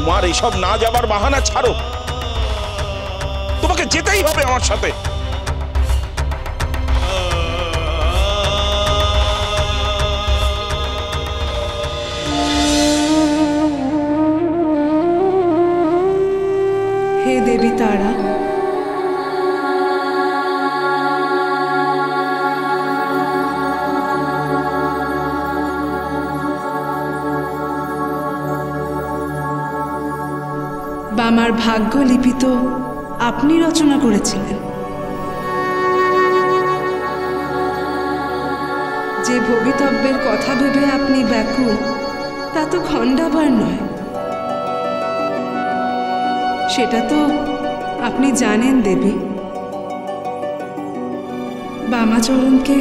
তোমার এসব না যাবার বাহানা ছাড়ো, তোমাকে যেতেই হবে আমার সাথে। হে দেবী তারা, বামার ভাগ্য লিপি তো আপনি রচনা করেছিলেন। যে ভবিতব্যের কথা ভেবে আপনি ব্যাকুল, তা তো খণ্ডাবার নয়। সেটা তো আপনি জানেন দেবী। বামাচরণকে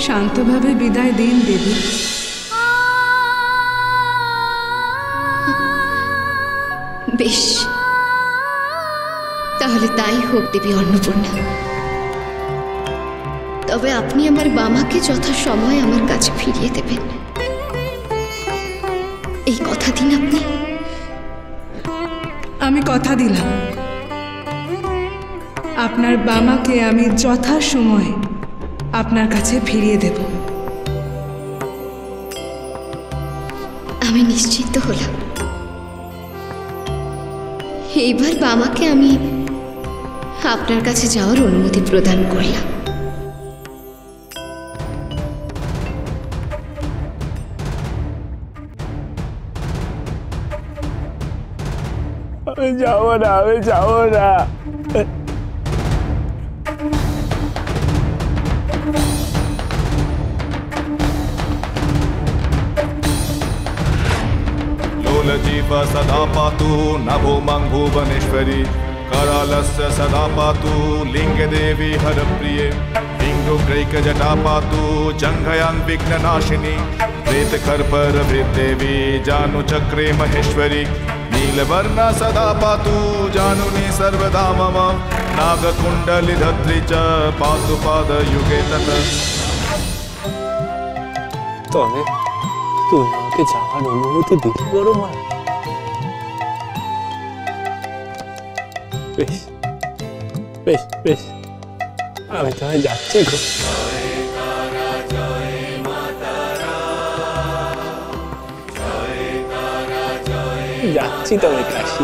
শান্তভাবে বিদায় দিন দেবী। বেশ, তাহলে তাই হোক দেবী অন্নপূর্ণা। তবে আপনি আমার বামাকে যথাসময়ে আমার কাছে ফিরিয়ে দেবেন, এই কথা দিন আপনি। আমি কথা দিলাম, আপনার বামাকে আমি যথাসময়ে আপনার কাছে ফিরিয়ে দেব। আমি নিশ্চিত হলাম, এইবার বামাকে আমি আপনার কাছে যাওয়ার অনুমতি প্রদান করলাম। আমি যাবো না, আমি যাবো না। लोलजीव सदा पातु नभोमं भुवनेश्वरी करालस्य सदा पातु लिंगदेवी हरप्रिये लिंगोग्रैकजटा पातु जङ्घयां विघ्ननाशिनी प्रेतखर्परभृद्देवी जानुचक्रे महेश्वरी नीलवर्णा सदा पातु जानुनी सर्वदा मम नागकुण्डलिधत्री च पातु पादयुगे तत्। তবে তুমি আমাকে যাওয়ার অনুমতি দিতে পারো মা? বেশ বেশ বেশ, আমি তাহলে যাচ্ছি গো। যাচ্ছি তবে কাশি।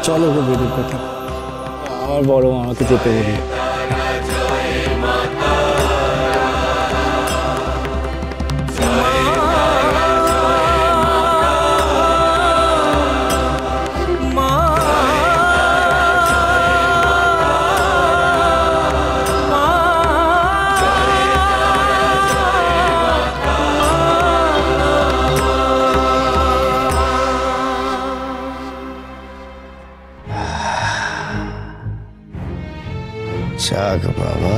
চলো গো বেরিয়ে কথা, আমার বড় আমাকে যেতে বলি। যাক বাবা,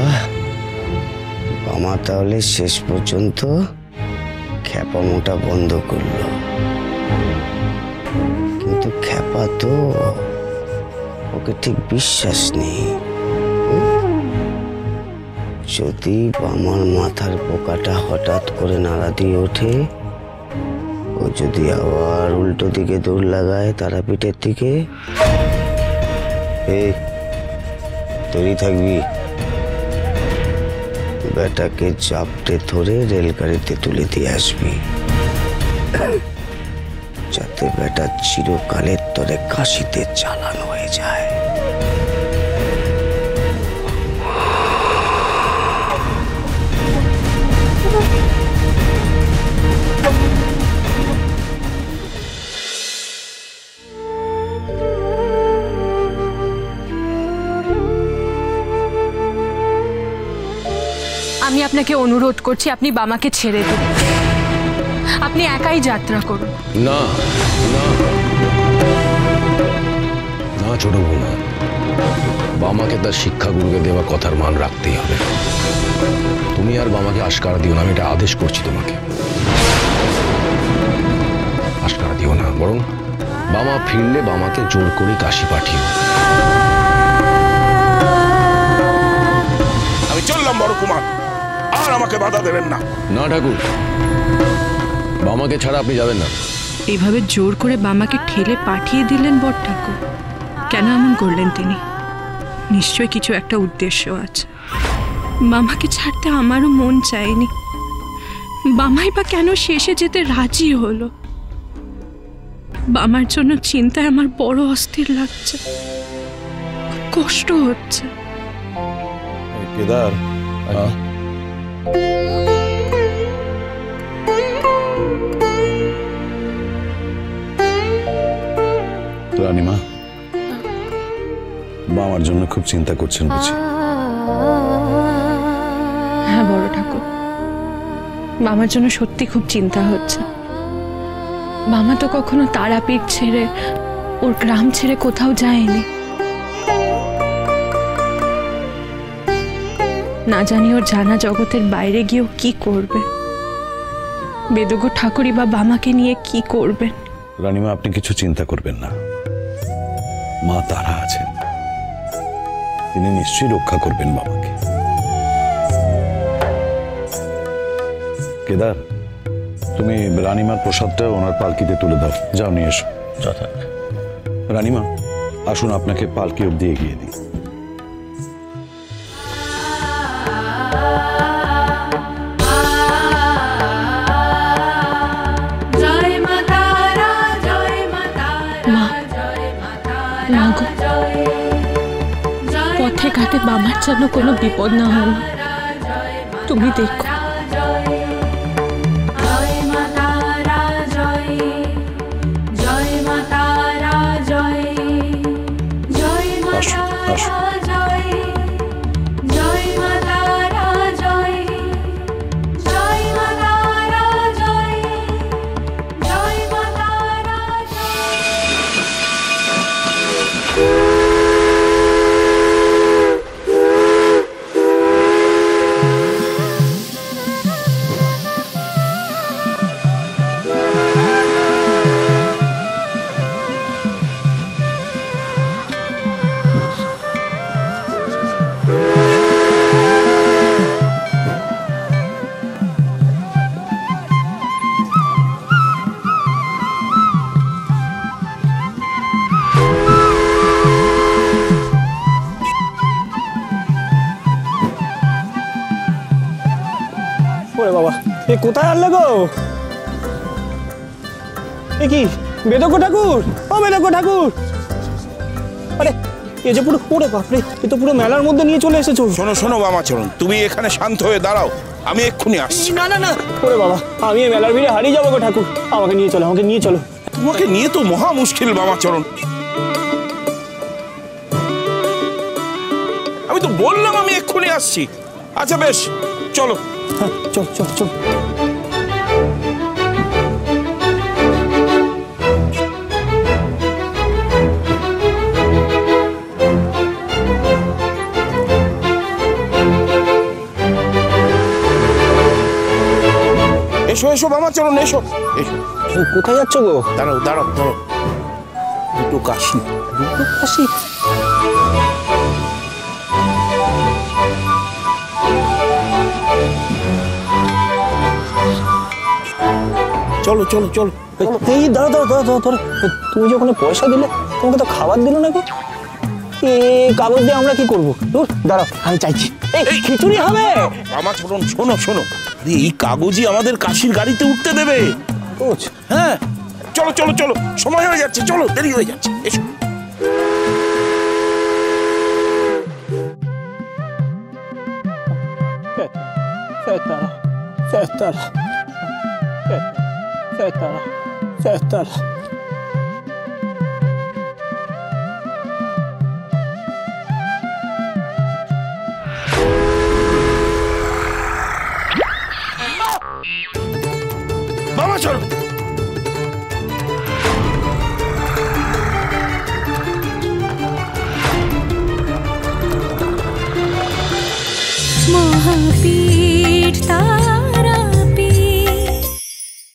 বামা তাহলে শেষ পর্যন্ত খ্যাপামোটা বন্ধ করলো। কিন্তু খ্যাপা তো ওকে ঠিক বিশ্বাস নেই। যদি বামার মাথার পোকাটা হঠাৎ করে নাড়া দিয়ে ওঠে, ও যদি আবার উল্টো দিকে দৌড় লাগায় তারাপীঠের দিকে, তৈরি থাকবি। বেটাকে চাপটে ধরে রেলগাড়িতে তুলে দিয়ে আসবি, যাতে বেটা চিরকালের তরে কাশিতে চালান হয়ে যায়। আমি আপনাকে অনুরোধ করছি, আপনি বামাকে ছেড়ে দিন, আপনি একাই যাত্রা করুন। না না না ছোট বৌমা, বামাকে তার শিক্ষাগুরুকে দেওয়া কথার মান রাখতেই হবে। তুমি আর বামাকে আশকারা দিও না, আমি এটা আদেশ করছি তোমাকে। আশকারা দিও না, বরং বামা ফিরলে বামাকে জোর করে কাশি পাঠিও। আমি চললাম বড় কুমার, আর আমাকে বাধা দেবেন না। না ঠাকুর, বামাকে ছাড়া আপনি যাবেন না। এইভাবে জোর করে বামাকে ঠেলে পাঠিয়ে দিলেন বড় ঠাকুর। কেন এমন করলেন তিনি? নিশ্চয় কিছু একটা উদ্দেশ্য আছে। বামাকে ছাড়তে আমারও মন চায়নি, বামাই বা কেন শেষে যেতে রাজি হলো? বামার জন্য চিন্তায় আমার বড় অস্থির লাগছে, কষ্ট হচ্ছে। কেদার, রানীমা, বাবার জন্য খুব চিন্তা করছেন বুঝি? হ্যাঁ বড় ঠাকুর, মামার জন্য সত্যি খুব চিন্তা হচ্ছে। মামা তো কখনো তারাপীঠ ছেড়ে, ওর গ্রাম ছেড়ে কোথাও যায়নি। না জানি ওর জানা জগতের বাইরে গিয়েও কি করবে। বেদজ্ঞ ঠাকুরই বা বামাকে নিয়ে কি করবেন? রানীমা, আপনি কিছু চিন্তা করবেন না। মা তারা আছেন, তিনি নিশ্চয়ই রক্ষা করবেন বাবাকে। কেদার, তুমি রানীমার প্রসাদটা ওনার পালকিতে তুলে দাও। যাও নিয়ে এসো। রানীমা, আসুন আপনাকে পালকি অব্দি এগিয়ে দিই। পথে ঘাটে বাবার যেন কোনো বিপদ না হয়, তুমি দেখো। বাবা, এ কোথায় আনলে গো? এ কি বেদজ্ঞ ঠাকুর? ও বেদজ্ঞ ঠাকুর, আরে এ যে পুরো পড়ে, বাপরে, এ তো পুরো মেলার মধ্যে নিয়ে চলে এসেছো। শোনো শোনো বামাচরণ, তুমি এখানে শান্ত হয়ে দাঁড়াও, আমি এক্ষুনি আসছি। না না না, ওরে বাবা, আমি এই মেলার ভিড়ে হারিয়ে যাবো গো ঠাকুর। আমাকে নিয়ে চলো, আমাকে নিয়ে চলো। তোমাকে নিয়ে তো মহা মুশকিল বামাচরণ। আমি তো বললাম আমি এক্ষুনি আসছি। আচ্ছা বেশ, চলো। হ্যাঁ, চল চল চল। এসো এসো বামাচরণ, এসো এসো। কোথায় যাচ্ছ গো? দাঁড়াও দাঁড়াও দাঁড়াও, দুটো কাশি। দুটো কাশি? চলো চলো চলো। এই দাঁড়া দাঁড়া দাঁড়া দাঁড়া দাঁড়া, তুমি যে ওখানে পয়সা দিলে, তোমাকে তো খাবার দিল না গো। এই কাগজ দিয়ে আমরা কি করবো? দাঁড়াও, আমি চাইছি। এই খিচুড়ি হবে। বামাচরণ শোনো শোনো, এই কাগজই আমাদের কাশির গাড়িতে উঠতে দেবে। হ্যাঁ, চলো চলো চলো, সময় হয়ে যাচ্ছে, চলো, দেরি হয়ে যাচ্ছে, এসো। বামাচরণ